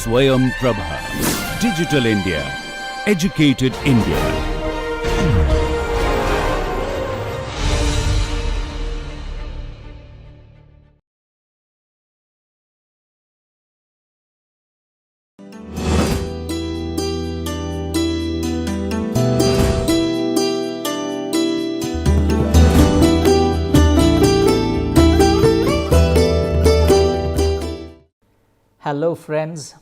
Swayam Prabha. Digital India. Educated India. Hello friends,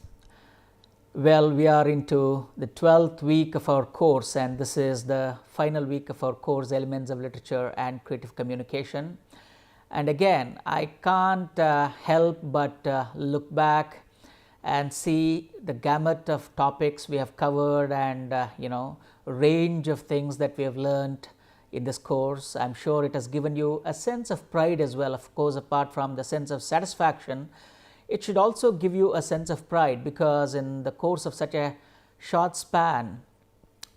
well, we are into the 12th week of our course, and this is the final week of our course, Elements of Literature and Creative Communication. And again, I can't help but look back and see the gamut of topics we have covered and range of things that we have learned in this course. I'm sure it has given you a sense of pride as well. Of course, apart from the sense of satisfaction, it should also give you a sense of pride, because in the course of such a short span,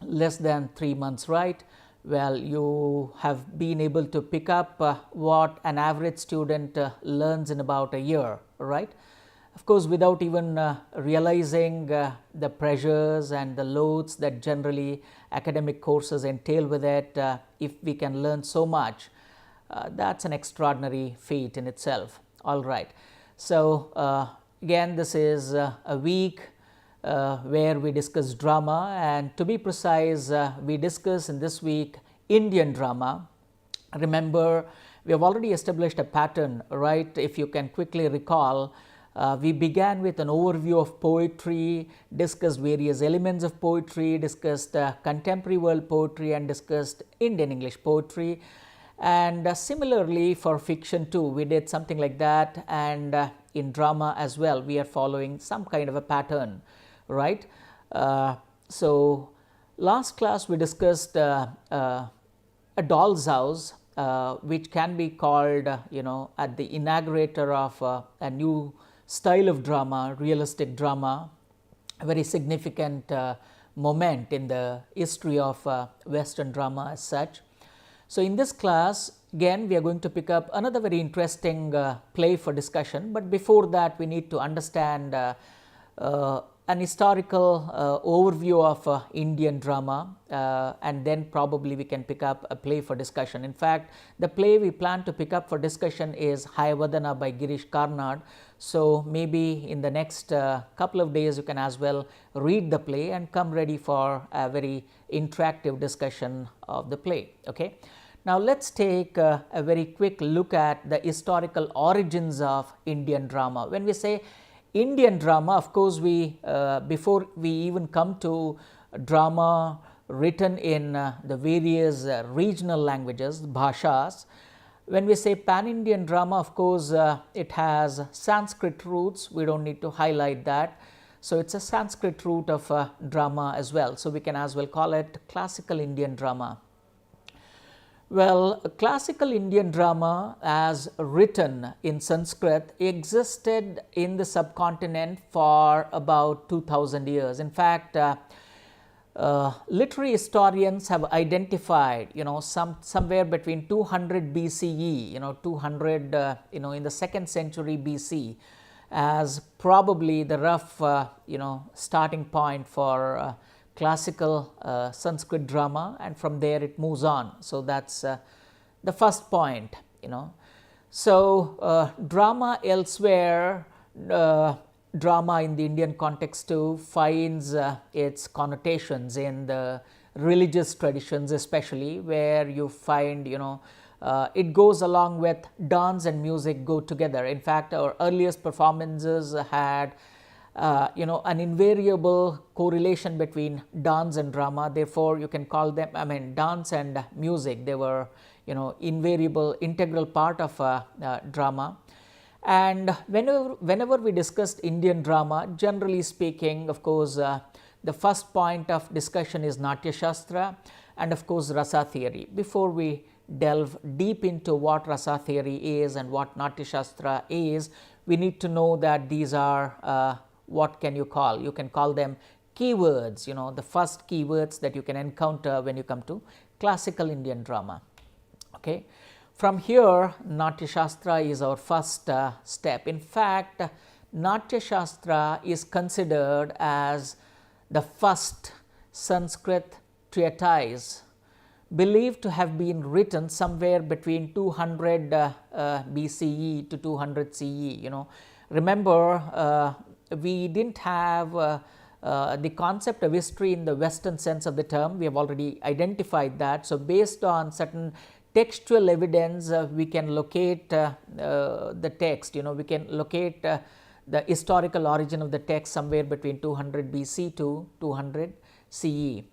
less than 3 months, right? Well, you have been able to pick up what an average student learns in about a year, right? Of course, without even realizing the pressures and the loads that generally academic courses entail with it, if we can learn so much, that's an extraordinary feat in itself. All right. So, again, this is a week where we discuss drama, and to be precise, we discuss in this week Indian drama. Remember, we have already established a pattern, right? If you can quickly recall, we began with an overview of poetry, discussed various elements of poetry, discussed contemporary world poetry, and discussed Indian English poetry. And similarly for fiction too, we did something like that, and in drama as well, we are following some kind of a pattern, right? So last class we discussed a doll's house, which can be called, at the inaugurator of a new style of drama, realistic drama, a very significant moment in the history of Western drama as such. So in this class, again, we are going to pick up another very interesting play for discussion, but before that we need to understand an historical overview of Indian drama, and then probably we can pick up a play for discussion. In fact, the play we plan to pick up for discussion is Hayavadana by Girish Karnad. So maybe in the next couple of days you can as well read the play and come ready for a very interactive discussion of the play. Okay. Now let's take a very quick look at the historical origins of Indian drama. When we say Indian drama, of course, we before we even come to drama written in the various regional languages, bhashas, when we say pan-Indian drama, of course, it has Sanskrit roots. We don't need to highlight that. So it's a Sanskrit root of drama as well. So we can as well call it classical Indian drama. Well, classical Indian drama as written in Sanskrit existed in the subcontinent for about 2000 years. In fact, literary historians have identified, somewhere between 200 BCE, 200, in the 2nd century BC as probably the rough, starting point for classical Sanskrit drama, and from there it moves on. So that's the first point, So drama elsewhere, drama in the Indian context too finds its connotations in the religious traditions, especially where you find, it goes along with dance and music go together. In fact, our earliest performances had an invariable correlation between dance and drama. Therefore, you can call them, dance and music, they were, invariable, integral part of drama. And whenever we discussed Indian drama, generally speaking, of course, the first point of discussion is Natya Shastra and of course Rasa theory. Before we delve deep into what Rasa theory is and what Natya Shastra is, we need to know that these are what can you call? You can call them keywords, the first keywords that you can encounter when you come to classical Indian drama. Okay. From here, Natya Shastra is our first step. In fact, Natya Shastra is considered as the first Sanskrit treatise, believed to have been written somewhere between 200 BCE to 200 CE. Remember, we didn't have the concept of history in the Western sense of the term. We have already identified that. So, based on certain textual evidence, we can locate the text. We can locate the historical origin of the text somewhere between 200 BC to 200 CE.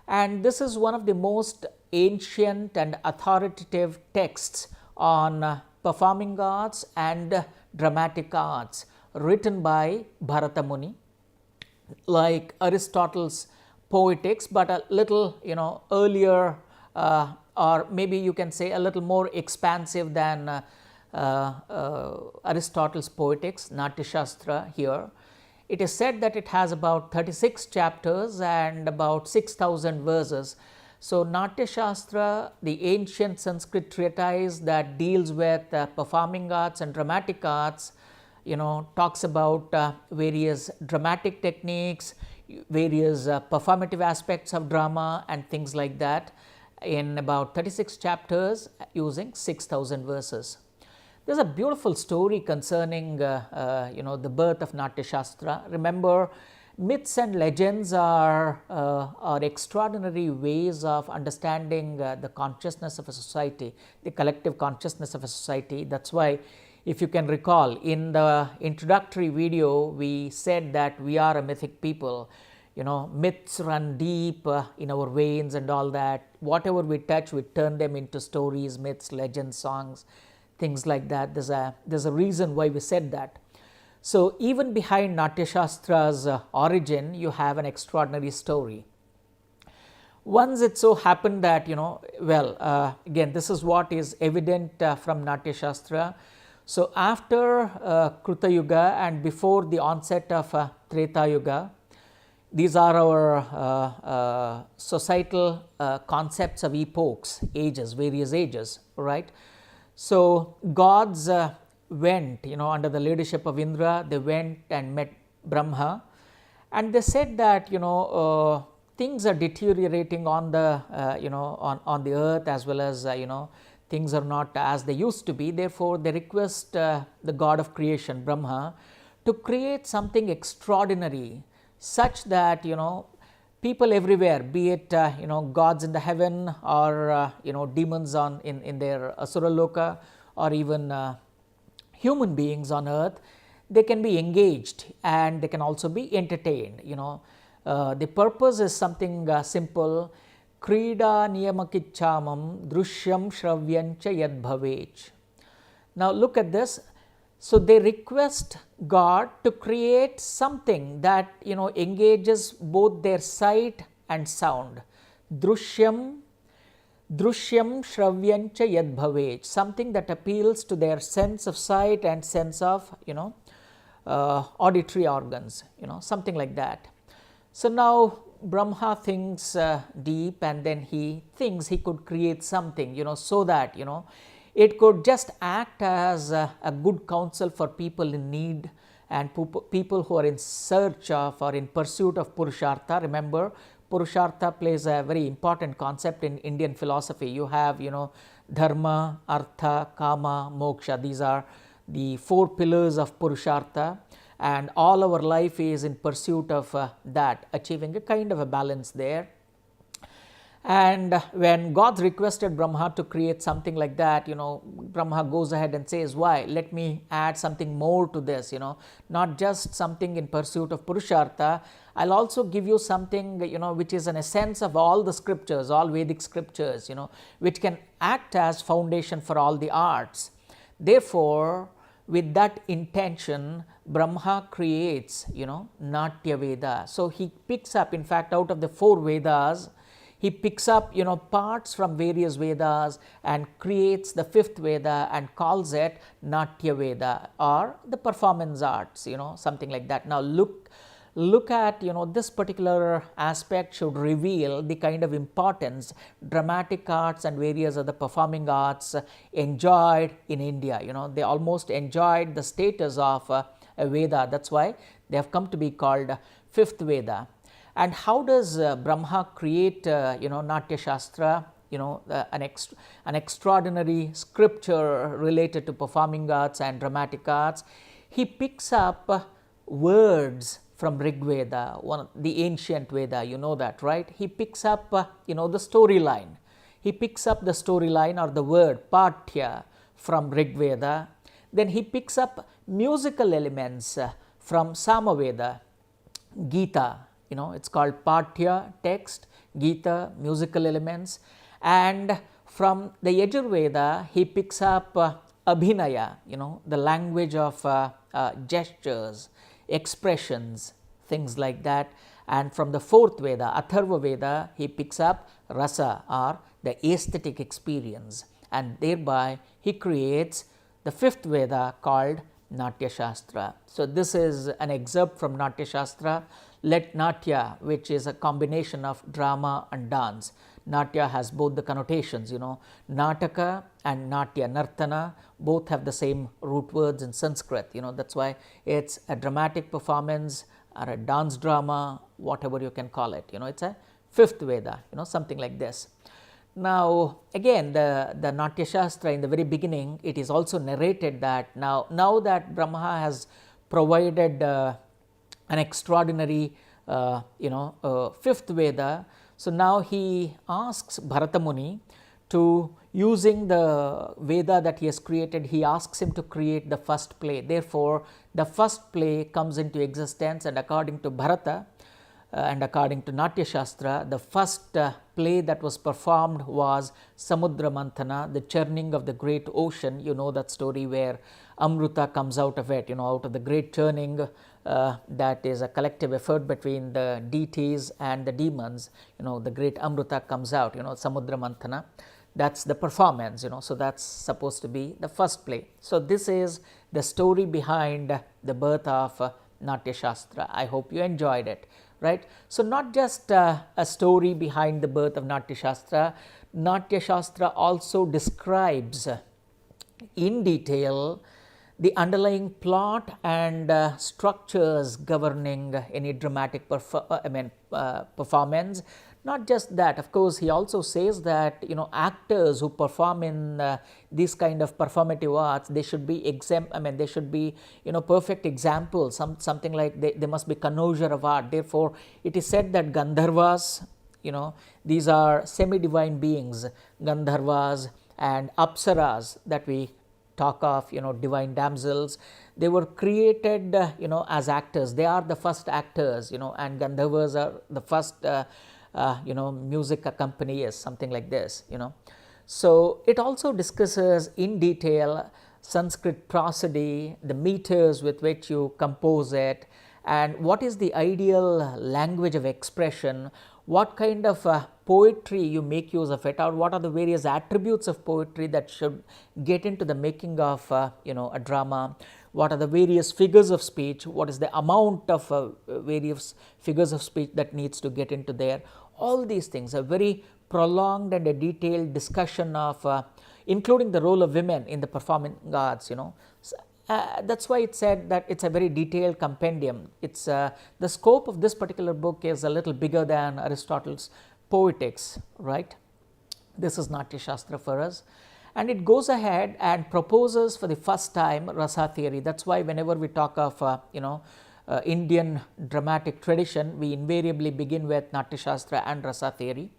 And this is one of the most ancient and authoritative texts on performing arts and dramatic arts, written by Bharata Muni, like Aristotle's Poetics, but a little earlier, or maybe you can say a little more expansive than Aristotle's Poetics, Natya Shastra here. It is said that it has about 36 chapters and about 6,000 verses. So, Natya Shastra, the ancient Sanskrit treatise that deals with performing arts and dramatic arts, talks about various dramatic techniques, various performative aspects of drama and things like that, in about 36 chapters using 6,000 verses. There is a beautiful story concerning the birth of Natya Shastra. Remember, myths and legends are extraordinary ways of understanding the consciousness of a society, the collective consciousness of a society. That is why, if you can recall, in the introductory video we said that we are a mythic people. Myths run deep in our veins and all that. Whatever we touch, we turn them into stories, myths, legends, songs, things like that. There's a reason why we said that. So, even behind Natya Shastra's origin, you have an extraordinary story. Once it so happened that, again, this is what is evident from Natya Shastra. So, after Kruta Yuga and before the onset of Treta Yuga, these are our societal concepts of epochs, ages, various ages, right. So, gods went, under the leadership of Indra, they went and met Brahma, and they said that, things are deteriorating on the, on the earth, as well as, things are not as they used to be. Therefore, they request the god of creation, Brahma, to create something extraordinary, such that, people everywhere, be it, gods in the heaven, or, demons in their Asura Loka, or even human beings on earth, they can be engaged and they can also be entertained. The purpose is something simple. Krida niyamakichamam drushyam shravyancha yad bhavech. Now, look at this. So, they request God to create something that engages both their sight and sound. Drushyam shravyancha yad bhavech, something that appeals to their sense of sight and sense of auditory organs, something like that. So, now Brahma thinks deep, and then he thinks he could create something, so that it could just act as a good counsel for people in need and people who are in search of or in pursuit of Purushartha. Remember, Purushartha plays a very important concept in Indian philosophy. You have, Dharma, Artha, Kama, Moksha. These are the 4 pillars of Purushartha, and all our life is in pursuit of that, achieving a kind of a balance there. And when God requested Brahma to create something like that, Brahma goes ahead and says, why? Let me add something more to this, not just something in pursuit of Purushartha. I'll also give you something, which is an essence of all the scriptures, all Vedic scriptures, which can act as foundation for all the arts. Therefore, with that intention, Brahma creates, Natya Veda. So, he picks up, in fact, out of the 4 Vedas, he picks up parts from various Vedas and creates the 5th Veda and calls it Natya Veda, or the performance arts, something like that. Now, look at this particular aspect should reveal the kind of importance dramatic arts and various other performing arts enjoyed in India. They almost enjoyed the status of a Veda. That's why they have come to be called fifth Veda. And how does Brahma create Natya Shastra, an extraordinary scripture related to performing arts and dramatic arts? He picks up words from Rig Veda, the ancient Veda, you know that, right? He picks up the storyline. He picks up the storyline or the word Patya from Rig Veda. Then he picks up musical elements from Samaveda, Gita, it's called Patya, text, Gita, musical elements. And from the Yajurveda, he picks up Abhinaya, the language of gestures, expressions, things like that. And from the fourth Veda, Atharva Veda, he picks up Rasa, or the aesthetic experience, and thereby he creates the fifth Veda called Natya Shastra. So this is an excerpt from Natya Shastra. Let Natya, which is a combination of drama and dance. Natya has both the connotations, Nataka and Natya, Nartana, both have the same root words in Sanskrit, that's why it's a dramatic performance or a dance drama, whatever you can call it, it's a fifth Veda, something like this. Now again, the Natya Shastra, in the very beginning, it is also narrated that now that Brahma has provided an extraordinary fifth Veda, so now he asks Bharata Muni to, using the Veda that he has created, he asks him to create the first play. Therefore, the first play comes into existence, and according to Bharata and according to Natya Shastra, the first play that was performed was Samudra Manthana, the churning of the great ocean. You know that story where Amrita comes out of it, out of the great churning. That is a collective effort between the deities and the demons. The great Amrita comes out, Samudra Manthana. That's the performance, so that's supposed to be the first play. So this is the story behind the birth of Natya Shastra. I hope you enjoyed it, right? So not just a story behind the birth of Natya Shastra, Natya Shastra also describes in detail the underlying plot and structures governing any dramatic performance. Not just that, of course, he also says that actors who perform in these kind of performative arts, they should be they should be perfect examples. Something like they must be connoisseur of art. Therefore, it is said that Gandharvas, these are semi-divine beings, Gandharvas and Apsaras that we talk of, divine damsels. They were created, as actors. They are the first actors, and Gandharvas are the first music accompaniers, something like this, So it also discusses in detail Sanskrit prosody, the meters with which you compose it, and what is the ideal language of expression, what kind of poetry you make use of it, or what are the various attributes of poetry that should get into the making of a drama, what are the various figures of speech, what is the amount of various figures of speech that needs to get into there. All these things, a very prolonged and a detailed discussion of including the role of women in the performing arts, that's why it said that it's a very detailed compendium. It's the scope of this particular book is a little bigger than Aristotle's Poetics, right? This is Natya Shastra for us, and it goes ahead and proposes for the first time rasa theory. That's why whenever we talk of Indian dramatic tradition, we invariably begin with Natya Shastra and rasa theory.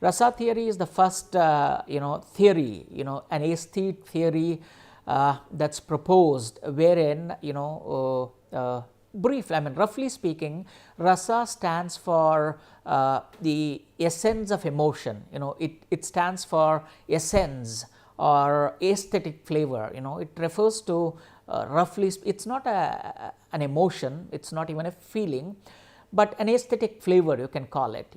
Rasa theory is the first theory, an aesthete theory that's proposed, wherein roughly speaking, rasa stands for the essence of emotion. It stands for essence or aesthetic flavor. It refers to roughly, it's not an emotion, it's not even a feeling, but an aesthetic flavor, you can call it.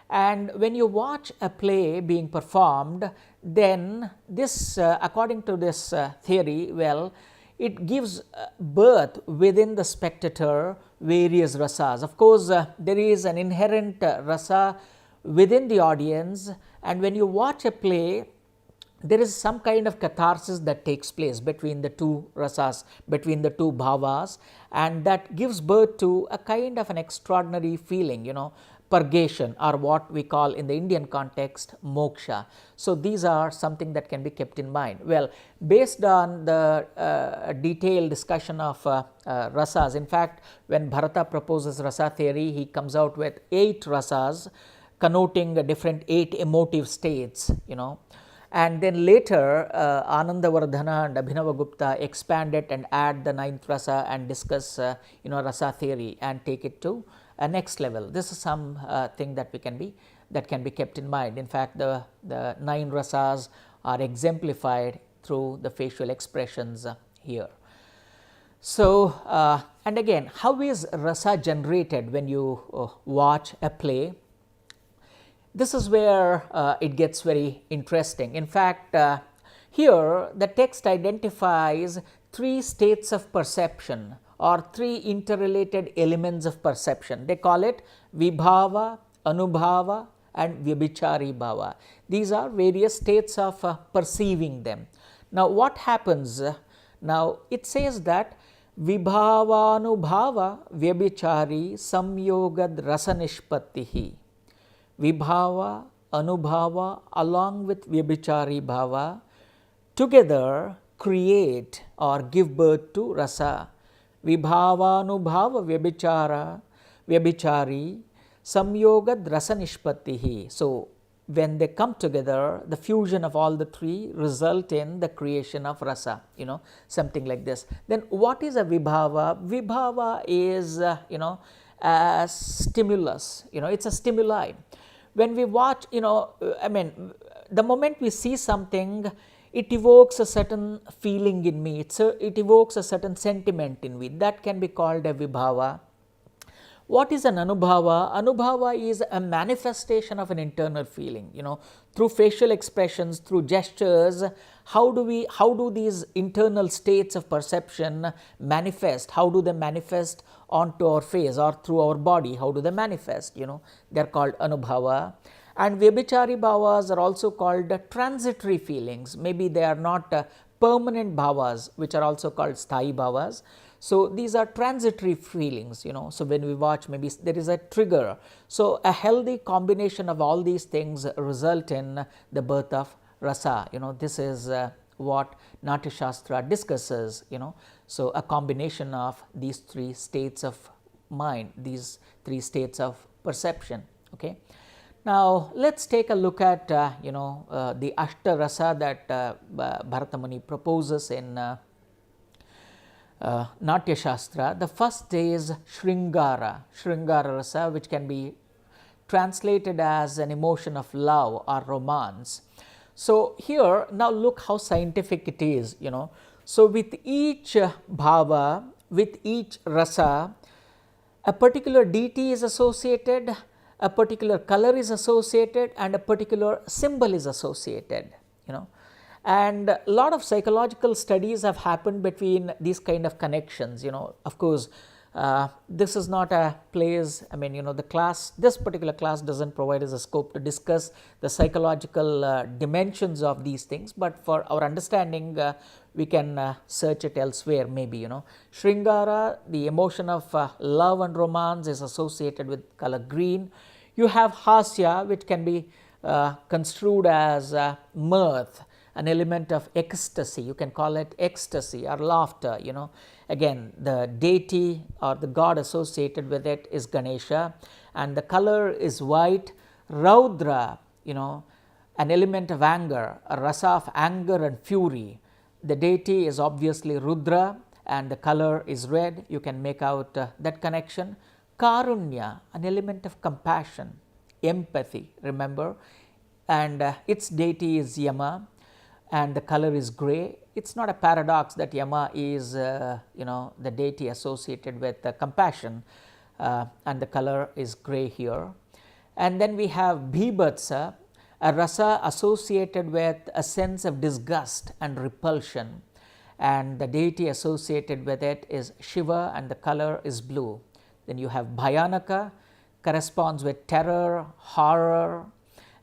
And when you watch a play being performed, then this, according to this theory, it gives birth within the spectator various rasas. Of course, there is an inherent rasa within the audience, and when you watch a play, there is some kind of catharsis that takes place between the two rasas, between the two bhavas, and that gives birth to a kind of an extraordinary feeling, purgation, or what we call in the Indian context moksha. So, these are something that can be kept in mind. Well, based on the detailed discussion of rasas, in fact, when Bharata proposes rasa theory, he comes out with 8 rasas connoting different 8 emotive states, and then later Anandavardhana and Abhinavagupta expand it and add the 9th rasa and discuss rasa theory and take it to a next level. This is some thing that can be kept in mind. In fact, the 9 rasas are exemplified through the facial expressions here. So, and again, how is rasa generated when you watch a play? This is where it gets very interesting. In fact, here the text identifies 3 states of perception or 3 interrelated elements of perception. They call it vibhava, anubhava and vyabhichari bhava. These are various states of perceiving them. Now, what happens? Now, it says that vibhavanubhava vyabhichari samyogad rasa nishpattihi. Vibhava, anubhava along with vyabhichari bhava together create or give birth to rasa. Vibhava, anubhava, vyabhichari samyogad rasa nishpattihi. So, when they come together, the fusion of all the 3 result in the creation of rasa, something like this. Then what is a vibhava? Vibhava is a stimulus, it's a stimuli. When we watch, the moment we see something, it evokes a certain feeling in me, it evokes a certain sentiment in me, that can be called a vibhava. What is an anubhava? Anubhava is a manifestation of an internal feeling, through facial expressions, through gestures. How do these internal states of perception manifest? How do they manifest onto our face or through our body? How do they manifest? They are called anubhava. And vyabhichari bhavas are also called transitory feelings. Maybe they are not permanent bhavas, which are also called sthayi bhavas. So, these are transitory feelings, So, when we watch, maybe there is a trigger. So, a healthy combination of all these things result in the birth of rasa. This is what Natya Shastra discusses, So, a combination of these 3 states of mind, these 3 states of perception. Okay. Now, let us take a look at the Ashta Rasa that Bharata Muni proposes in Natya Shastra. The first is Shringara Rasa, which can be translated as an emotion of love or romance. So, here now look how scientific it is, So, with each bhava, with each rasa, a particular deity is associated, a particular color is associated and a particular symbol is associated, And a lot of psychological studies have happened between these kind of connections, Of course, this is not a place, the class, this particular class does not provide us a scope to discuss the psychological dimensions of these things, but for our understanding, we can search it elsewhere maybe, Shringara, the emotion of love and romance is associated with color green. You have Hasya, which can be construed as mirth, an element of ecstasy, you can call it ecstasy or laughter, Again, the deity or the god associated with it is Ganesha, and the color is white. Raudra, an element of anger, a rasa of anger and fury. The deity is obviously Rudra and the color is red, you can make out that connection. Karunya, an element of compassion, empathy, remember, and its deity is Yama and the color is grey. It is not a paradox that Yama is the deity associated with compassion, and the color is grey here. And then we have Bhibhatsa, a rasa associated with a sense of disgust and repulsion, and the deity associated with it is Shiva and the color is blue. Then you have Bhayanaka, corresponds with terror, horror,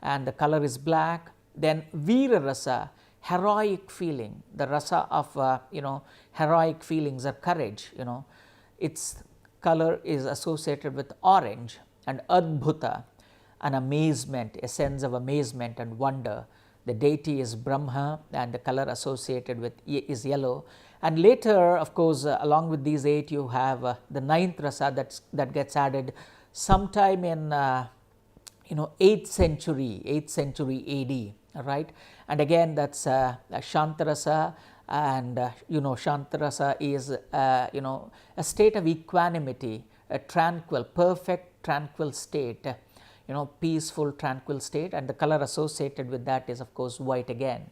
and the color is black. Then Veera rasa, heroic feeling, the rasa of heroic feelings or courage. Its color is associated with orange, and adbhuta, an amazement, a sense of amazement and wonder. The deity is Brahma, and the color associated with is yellow. And later, of course, along with these 8, you have the 9th rasa that gets added sometime in 8th century AD, right? And again, that's Shantarasa, and Shantarasa is a state of equanimity, a tranquil, perfect tranquil state, peaceful tranquil state, and the color associated with that is of course white again,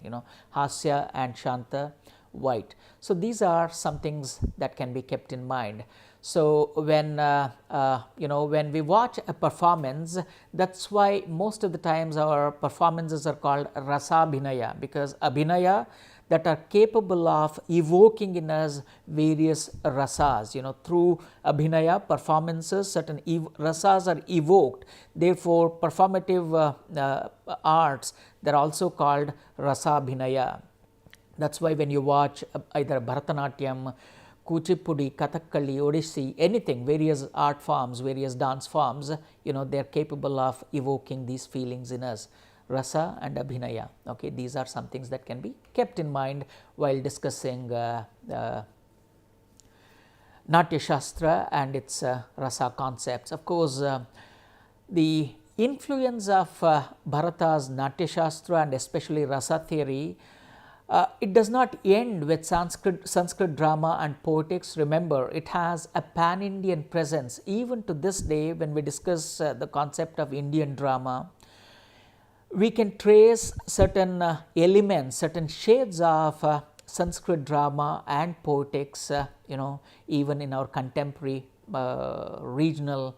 Hasya and Shanta, white. So these are some things that can be kept in mind. So when when we watch a performance, that's why most of the times our performances are called rasabhinaya, because abhinaya that are capable of evoking in us various rasas. Through abhinaya performances, certain rasas are evoked. Therefore, performative arts, they are also called rasabhinaya. That's why when you watch either Bharatanatyam, Kuchipudi, Kathakali, Odissi, anything, various art forms, various dance forms, they are capable of evoking these feelings in us, rasa and abhinaya. Okay, these are some things that can be kept in mind while discussing Natya Shastra and its rasa concepts. Of course, the influence of Bharata's Natya Shastra and especially rasa theory, it does not end with Sanskrit drama and poetics. Remember, it has a pan-Indian presence. Even to this day, when we discuss the concept of Indian drama, we can trace certain elements, certain shades of Sanskrit drama and poetics, even in our contemporary regional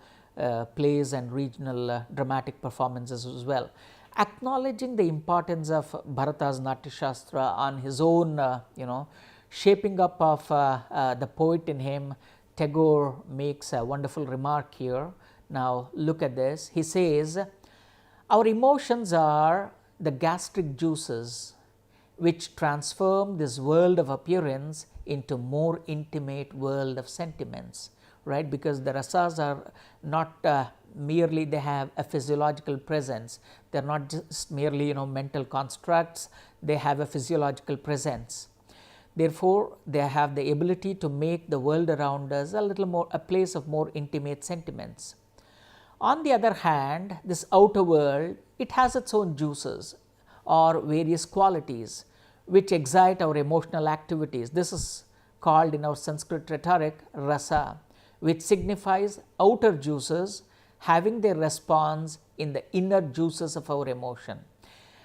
plays and regional dramatic performances as well. Acknowledging the importance of Bharata's Natya Shastra on his own, shaping up of the poet in him, Tagore makes a wonderful remark here. Now look at this. He says, our emotions are the gastric juices which transform this world of appearance into more intimate world of sentiments, right? Because the rasas are not merely they have a physiological presence. They are not just merely mental constructs, they have a physiological presence. Therefore, they have the ability to make the world around us a place of more intimate sentiments. On the other hand, this outer world, it has its own juices or various qualities which excite our emotional activities. This is called in our Sanskrit rhetoric rasa, which signifies outer juices having their response in the inner juices of our emotion.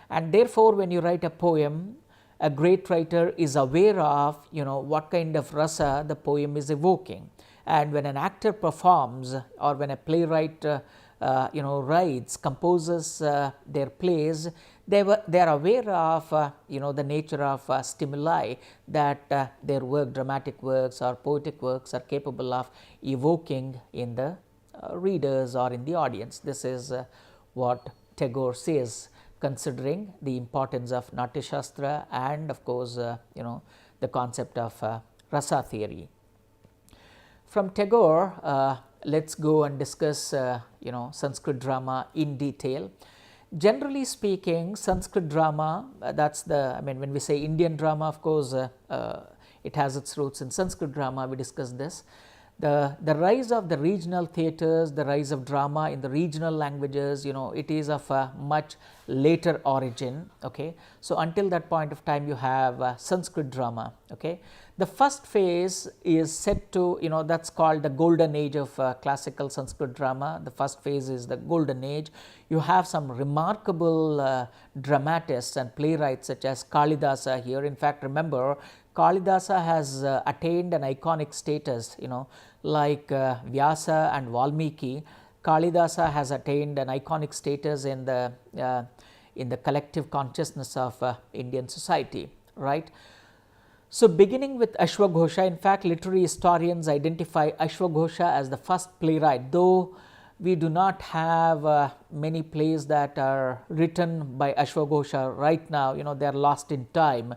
And therefore, when you write a poem, a great writer is aware of what kind of rasa the poem is evoking. And when an actor performs, or when a playwright writes, composes their plays, they are aware of the nature of stimuli that their work, dramatic works or poetic works, are capable of evoking in the readers or in the audience. This is what Tagore says, considering the importance of Natya Shastra and of course the concept of rasa theory. From Tagore, let's go and discuss Sanskrit drama in detail. Generally speaking, Sanskrit drama, when we say Indian drama, of course it has its roots in Sanskrit drama. We discussed this. The rise of the regional theatres, the rise of drama in the regional languages, it is of a much later origin. Okay, so until that point of time, you have Sanskrit drama. Okay, the first phase is set to that's called the golden age of classical Sanskrit drama. The first phase is the golden age. You have some remarkable dramatists and playwrights such as Kalidasa here. In fact, remember, Kalidasa has attained an iconic status, like Vyasa and Valmiki. Kalidasa has attained an iconic status in the collective consciousness of Indian society, right? So, beginning with Ashwaghosha, in fact, literary historians identify Ashwaghosha as the first playwright, though we do not have many plays that are written by Ashwaghosha right now, they are lost in time.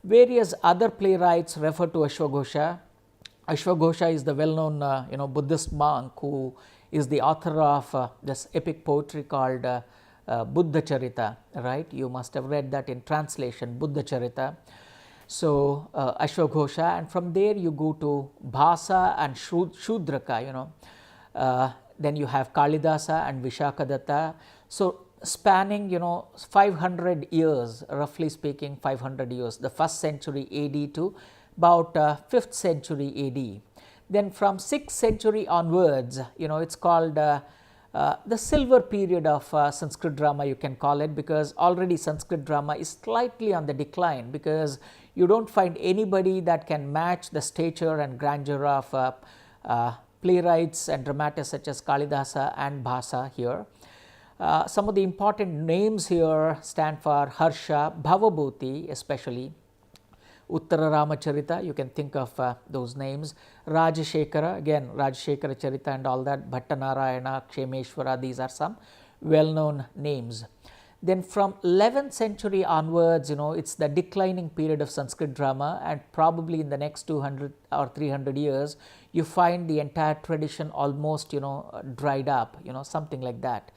Various other playwrights refer to Ashwaghosha. Ashwaghosha is the well-known Buddhist monk who is the author of this epic poetry called Buddha Charita, right? You must have read that in translation, Buddha Charita. So, Ashwaghosha, and from there you go to Bhasa and Shudraka, then you have Kalidasa and Vishakadatta. So, spanning 500 years, roughly speaking 500 years, the 1st century AD to about 5th century AD. Then from 6th century onwards, it's called the silver period of Sanskrit drama, you can call it, because already Sanskrit drama is slightly on the decline, because you don't find anybody that can match the stature and grandeur of playwrights and dramatists such as Kalidasa and Bhasa here. Some of the important names here stand for Harsha, Bhavabhuti especially, Uttara Ramacharita, you can think of those names, Rajashekara, again Rajashekara Charita and all that, Bhattanarayana, Kshemeshwara, these are some well-known names. Then from 11th century onwards, it's the declining period of Sanskrit drama, and probably in the next 200 or 300 years, you find the entire tradition almost, dried up, something like that.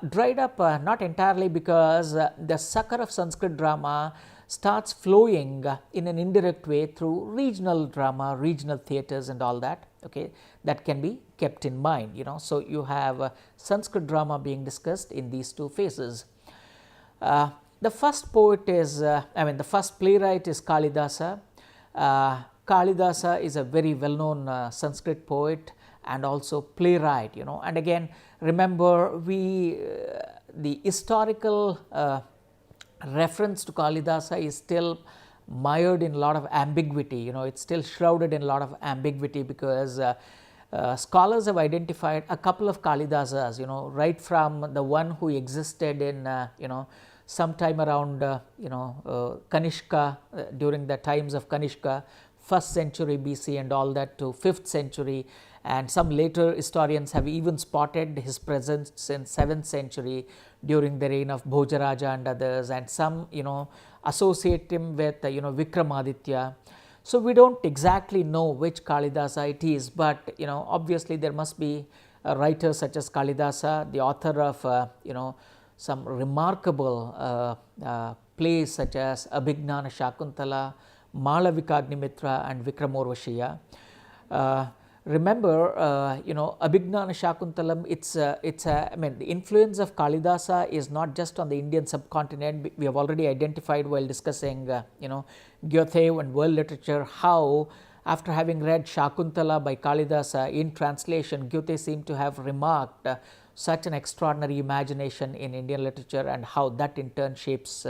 Dried up not entirely, because the sucker of Sanskrit drama starts flowing in an indirect way through regional drama, regional theatres and all that, okay, that can be kept in mind, So, you have Sanskrit drama being discussed in these two phases. The first poet is, the first playwright is Kalidasa. Kalidasa is a very well-known Sanskrit poet and also playwright, and again remember the historical reference to Kalidasa is still mired in a lot of ambiguity, it's still shrouded in a lot of ambiguity, because scholars have identified a couple of Kalidasas, right from the one who existed in, sometime around, Kanishka, during the times of Kanishka, 1st century BC and all that, to 5th century, and some later historians have even spotted his presence in 7th century during the reign of Bhojaraja and others, and some associate him with Vikramaditya. So, we don't exactly know which Kalidasa it is, but obviously there must be a writer such as Kalidasa, the author of some remarkable plays such as Abhignana Shakuntala, Malavikagnimitra and Vikramorvashiya. Remember, Abhignana Shakuntalam, the influence of Kalidasa is not just on the Indian subcontinent. We have already identified while discussing, Goethe and world literature, how after having read Shakuntala by Kalidasa in translation, Goethe seemed to have remarked such an extraordinary imagination in Indian literature, and how that in turn shapes,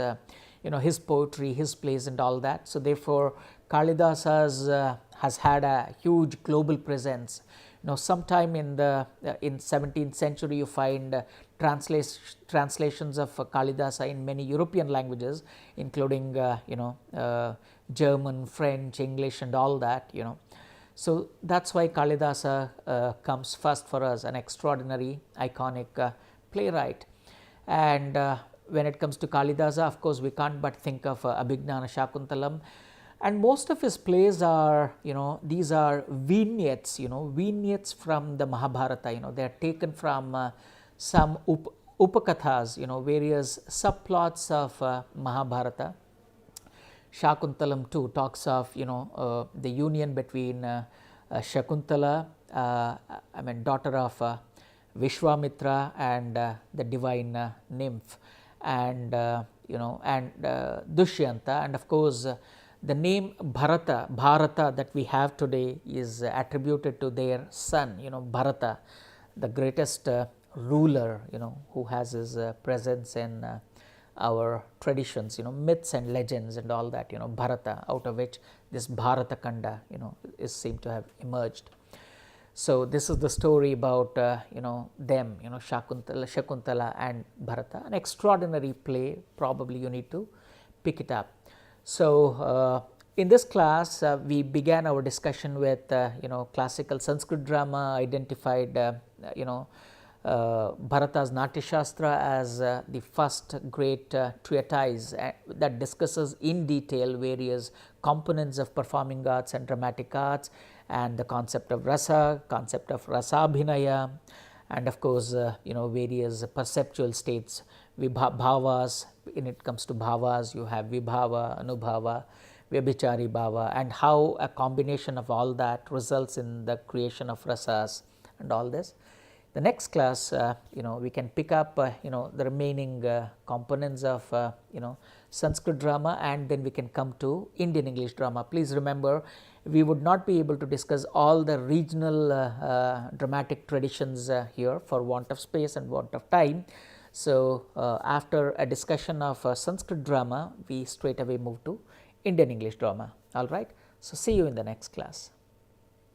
his poetry, his plays and all that. So, therefore, Kalidasa has had a huge global presence. Sometime in the 17th century, you find translations of Kalidasa in many European languages, including German, French, English and all that, So, that is why Kalidasa comes first for us, an extraordinary iconic playwright. And when it comes to Kalidasa, of course, we can't but think of Abhignana Shakuntalam. And most of his plays are, these are vignettes, vignettes from the Mahabharata, they are taken from some upakathas, various subplots of Mahabharata. Shakuntalam too talks of, the union between Shakuntala, daughter of Vishwamitra and the divine nymph, and, Dushyanta, and of course, the name Bharata that we have today is attributed to their son, Bharata, the greatest ruler, who has his presence in our traditions, myths and legends and all that, Bharata, out of which this Bharata Kanda, is seemed to have emerged. So, this is the story about, them, Shakuntala and Bharata, an extraordinary play, probably you need to pick it up. So, in this class, we began our discussion with, classical Sanskrit drama, identified Bharata's Natya Shastra as the first great treatise that discusses in detail various components of performing arts and dramatic arts, and the concept of rasa, concept of rasabhinaya, and of course various perceptual states, bhavas. When it comes to bhavas, you have vibhava, anubhava, vyabhichari bhava, and how a combination of all that results in the creation of rasas and all this. The next class, we can pick up the remaining components of Sanskrit drama, and then we can come to Indian English drama. Please remember, we would not be able to discuss all the regional dramatic traditions here for want of space and want of time. So, after a discussion of Sanskrit drama, we straight away move to Indian English drama. All right. So, see you in the next class.